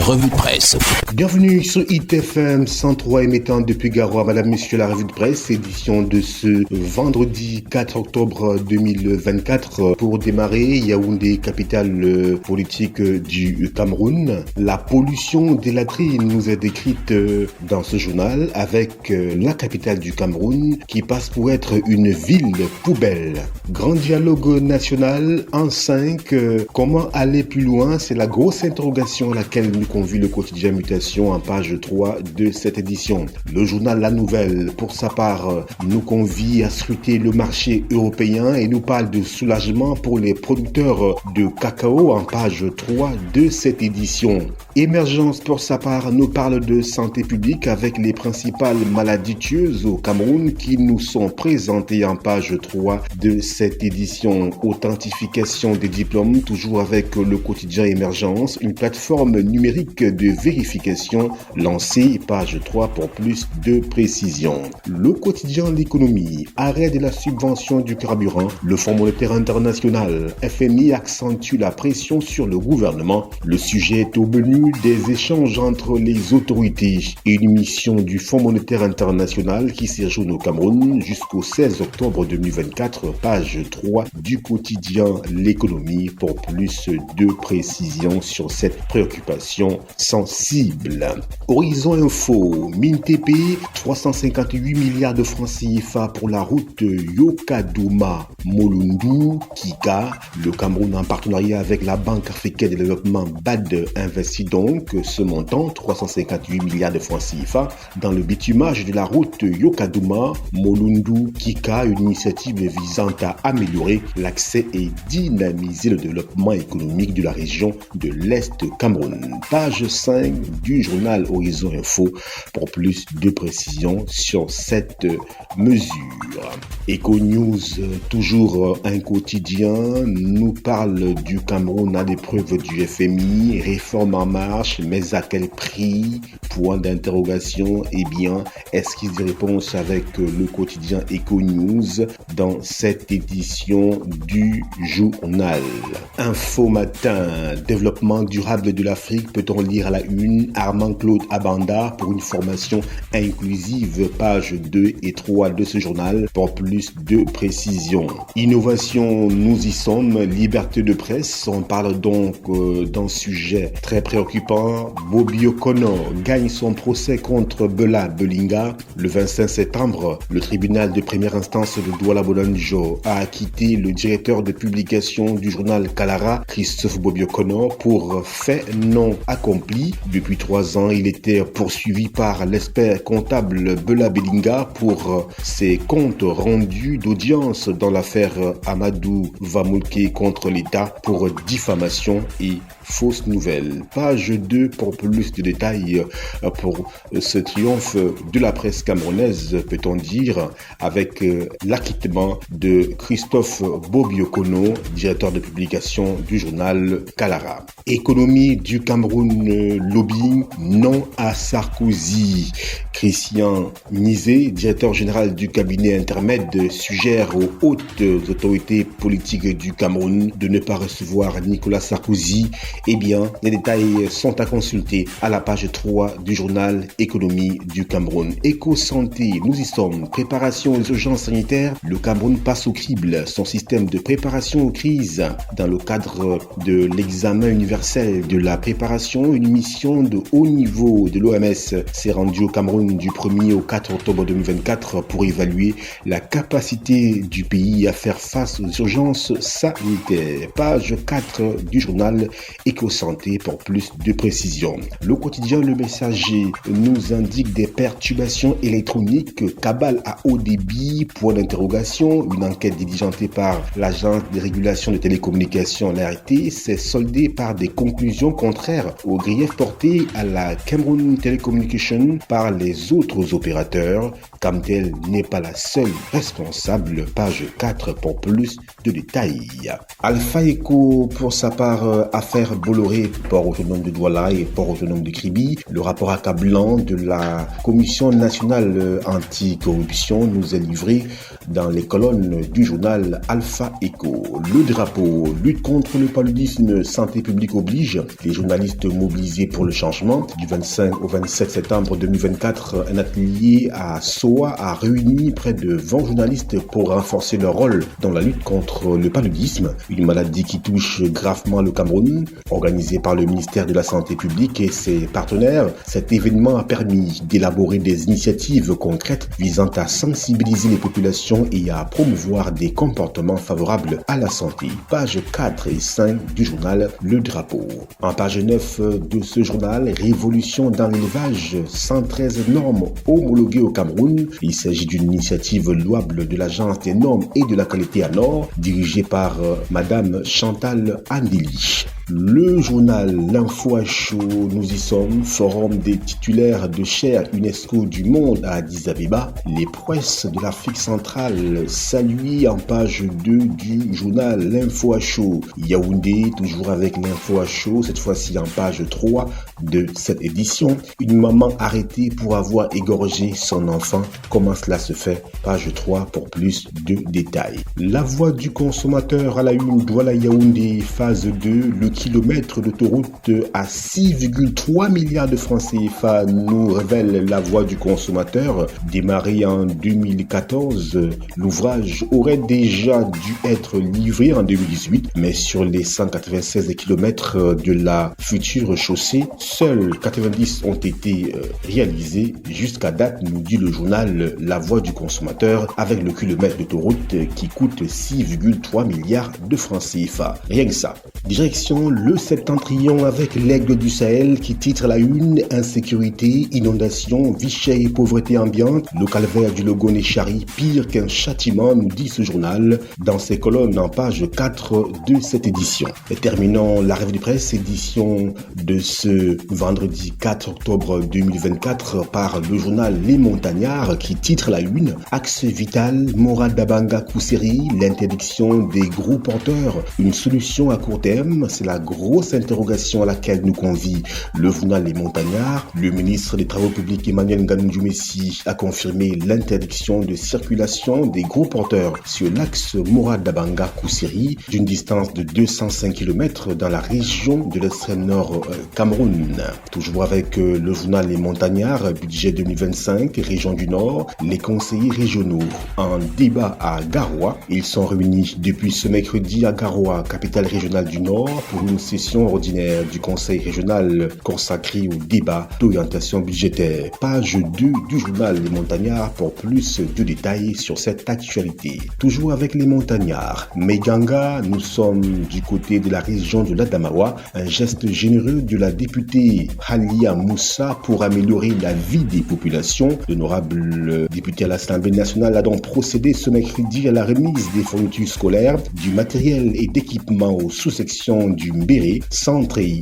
revue de presse. Bienvenue sur ITFM 103 émettant depuis Garoua, Madame, Monsieur, la revue de presse, édition de ce vendredi 4 octobre 2024. Pour démarrer, Yaoundé, capitale politique du Cameroun. La pollution délatrée nous est décrite dans ce journal avec la capitale du Cameroun qui passe pour être une ville poubelle. Grand dialogue national en 5. Comment aller plus loin? C'est la grosse interrogation à laquelle nous convie le quotidien Mutation en page 3 de cette édition. Le journal La Nouvelle, pour sa part, nous convie à scruter le marché européen et nous parle de soulagement pour les producteurs de cacao en page 3 de cette édition. Émergence, pour sa part, nous parle de santé publique avec les principales maladies tueuses au Cameroun qui nous sont présentées en page 3 de cette édition. Authentification des diplômes, toujours avec le quotidien Émergence, une plateforme numérique de vérification lancée, page 3 pour plus de précision. Le quotidien L'économie, arrêt de la subvention du carburant, le Fonds monétaire international, FMI accentue la pression sur le gouvernement. Le sujet est au menu des échanges entre les autorités et une mission du Fonds monétaire international qui séjourne au Cameroun jusqu'au 16 octobre 2024, page 3 du quotidien L'économie pour plus de précision sur cette préoccupation sensible. Horizon Info, MINTP, 358 milliards de francs CFA pour la route Yokadouma-Molundu-Kika. Le Cameroun en partenariat avec la Banque africaine de développement BAD investit donc ce montant, 358 milliards de francs CFA, dans le bitumage de la route Yokadouma-Molundu-Kika, une initiative visant à améliorer l'accès et dynamiser le développement économique de la région de l'Est Cameroun. Page 5 du journal Horizon Info pour plus de précisions sur cette mesure. Eco News, toujours un quotidien, nous parle du Cameroun à l'épreuve du FMI, réforme en marche, mais à quel prix? Point d'interrogation. Eh bien, esquisse de réponse avec le quotidien Eco News dans cette édition du journal. Info Matin, développement durable de l'Afrique, peut-on lire à la une? Armand-Claude Abanda pour une formation inclusive, page 2 et 3 de ce journal pour plus de précision. Innovation, nous y sommes, liberté de presse, on parle donc d'un sujet très préoccupant. Bobby O'Connor gagne son procès contre Bella Belinga. Le 25 septembre, le tribunal de première instance de Douala-Bolandjo a acquitté le directeur de publication du journal Kalara, Christophe Bobby O'Connor, pour fait non accompli. Depuis 3 ans, il était poursuivi par l'expert comptable Bella Belinga pour ses comptes rendus d'audience dans l'affaire Amadou Vamoulke contre l'État pour diffamation et fausses nouvelles. Page 2 pour plus de détails pour ce triomphe de la presse camerounaise, peut-on dire, avec l'acquittement de Christophe Bobby O'Connor, directeur de publication du journal Kalara. Économie du Cameroun, lobbying, non à Sarkozy. Christian Nizé, directeur général du cabinet intermède, suggère aux hautes autorités politiques du Cameroun de ne pas recevoir Nicolas Sarkozy. Eh bien, les détails sont à consulter à la page 3 du journal Économie du Cameroun. Éco-santé, nous y sommes. Préparation aux urgences sanitaires, le Cameroun passe au crible son système de préparation aux crises. Dans le cadre de l'examen universel de la préparation, une mission de haut niveau de l'OMS s'est rendue au Cameroun du 1er au 4 octobre 2024 pour évaluer la capacité du pays à faire face aux urgences sanitaires. Page 4 du journal Éco-santé pour plus de précision. Le quotidien Le Messager nous indique des perturbations électroniques, cabale à haut débit, point d'interrogation. Une enquête diligentée par l'Agence de régulation de télécommunications, l'ART, s'est soldée par des conclusions contraires aux griefs portés à la Cameroun Telecommunication par les autres opérateurs. Camtel n'est pas la seule responsable. Page 4 pour plus de détails. Alpha Eco, pour sa part, affaire Gare Bolloré, port autonome de Douala et port autonome de Kribi. Le rapport accablant de la Commission nationale anticorruption nous est livré dans les colonnes du journal Alpha Echo. Le drapeau, lutte contre le paludisme, santé publique oblige. Les journalistes mobilisés pour le changement. Du 25 au 27 septembre 2024, un atelier à SOA a réuni près de 20 journalistes pour renforcer leur rôle dans la lutte contre le paludisme, une maladie qui touche gravement le Cameroun. Organisé par le ministère de la Santé publique et ses partenaires, cet événement a permis d'élaborer des initiatives concrètes visant à sensibiliser les populations et à promouvoir des comportements favorables à la santé. Pages 4 et 5 du journal Le Drapeau. En page 9 de ce journal, révolution dans l'élevage, 113 normes homologuées au Cameroun. Il s'agit d'une initiative louable de l'Agence des normes et de la qualité à Nord, dirigée par Madame Chantal Andeli. Le journal L'Info à chaud, nous y sommes, forum des titulaires de chaire UNESCO du monde à Addis Abeba. Les prouesses de l'Afrique centrale saluées en page 2 du journal L'Info à chaud. Yaoundé, toujours avec L'Info à chaud, cette fois-ci en page 3 de cette édition. Une maman arrêtée pour avoir égorgé son enfant. Comment cela se fait? Page 3 pour plus de détails. La voix du consommateur à la une, Douala Yaoundé, phase 2, le kilomètre d'autoroute à 6,3 milliards de francs CFA nous révèle la voix du consommateur. Démarré en 2014, l'ouvrage aurait déjà dû être livré en 2018, mais sur les 196 kilomètres de la future chaussée, seuls 90 ont été réalisés jusqu'à date, nous dit le journal La Voix du consommateur, avec le kilomètre d'autoroute qui coûte 6,3 milliards de francs CFA. Rien que ça. Direction le Septentrion avec l'Aigle du Sahel qui titre la une: insécurité, inondation, vie chère et pauvreté ambiante. Le calvaire du Logo-Néchari, pire qu'un châtiment, nous dit ce journal dans ses colonnes en page 4 de cette édition. Et terminons la revue de presse édition de ce vendredi 4 octobre 2024 par le journal Les Montagnards qui titre la une: axe vital, Morad Dabanga Kousseri, l'interdiction des gros porteurs, une solution à court terme. C'est la grosse interrogation à laquelle nous convie le journal Les Montagnards. Le ministre des Travaux publics Emmanuel Nganou Messi a confirmé l'interdiction de circulation des gros porteurs sur l'axe Morad Dabanga Kousseri d'une distance de 205 km dans la région de l'extrême nord Cameroun. Toujours avec le journal Les Montagnards, budget 2025, région du Nord, les conseillers régionaux en débat à Garoua. Ils sont réunis depuis ce mercredi à Garoua, capitale régionale du Nord, pour une session ordinaire du conseil régional consacrée au débat d'orientation budgétaire. Page 2 du journal Les Montagnards pour plus de détails sur cette actualité. Toujours avec les Montagnards, Meganga, nous sommes du côté de la région de l'Adamawa. Un geste généreux de la députée Halia Moussa pour améliorer la vie des populations. L'honorable député à l'Assemblée nationale a donc procédé ce mercredi à la remise des fournitures scolaires, du matériel et d'équipement aux sous-sections du Mbéré, Centre et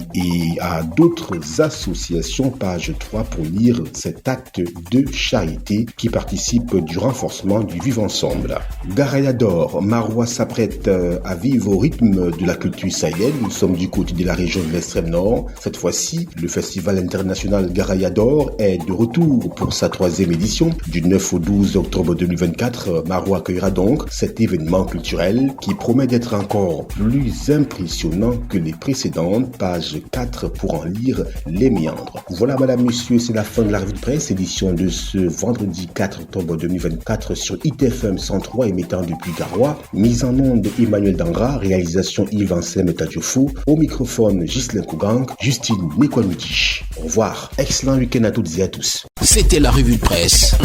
à d'autres associations. Page 3 pour lire cet acte de charité qui participe du renforcement du vivre ensemble. Garayador, Marois s'apprête à vivre au rythme de la culture sahélienne. Nous sommes du côté de la région de l'extrême nord. Cette fois-ci, le festival international Garayador est de retour pour sa 3e édition. Du 9 au 12 octobre 2024, Marois accueillera donc cet événement culturel qui promet d'être encore plus impressionnant que les précédentes. Page 4 pour en lire les méandres. Voilà madame, monsieur, c'est la fin de la revue de presse, édition de ce vendredi 4 octobre 2024 sur ITFM 103 émettant depuis Garoua. Mise en onde Emmanuel Dangra, réalisation Yves Anselme Tadjofou, au microphone Ghislain Kougang, Justine Nekwanouti. Au revoir, excellent week-end à toutes et à tous. C'était la revue de presse.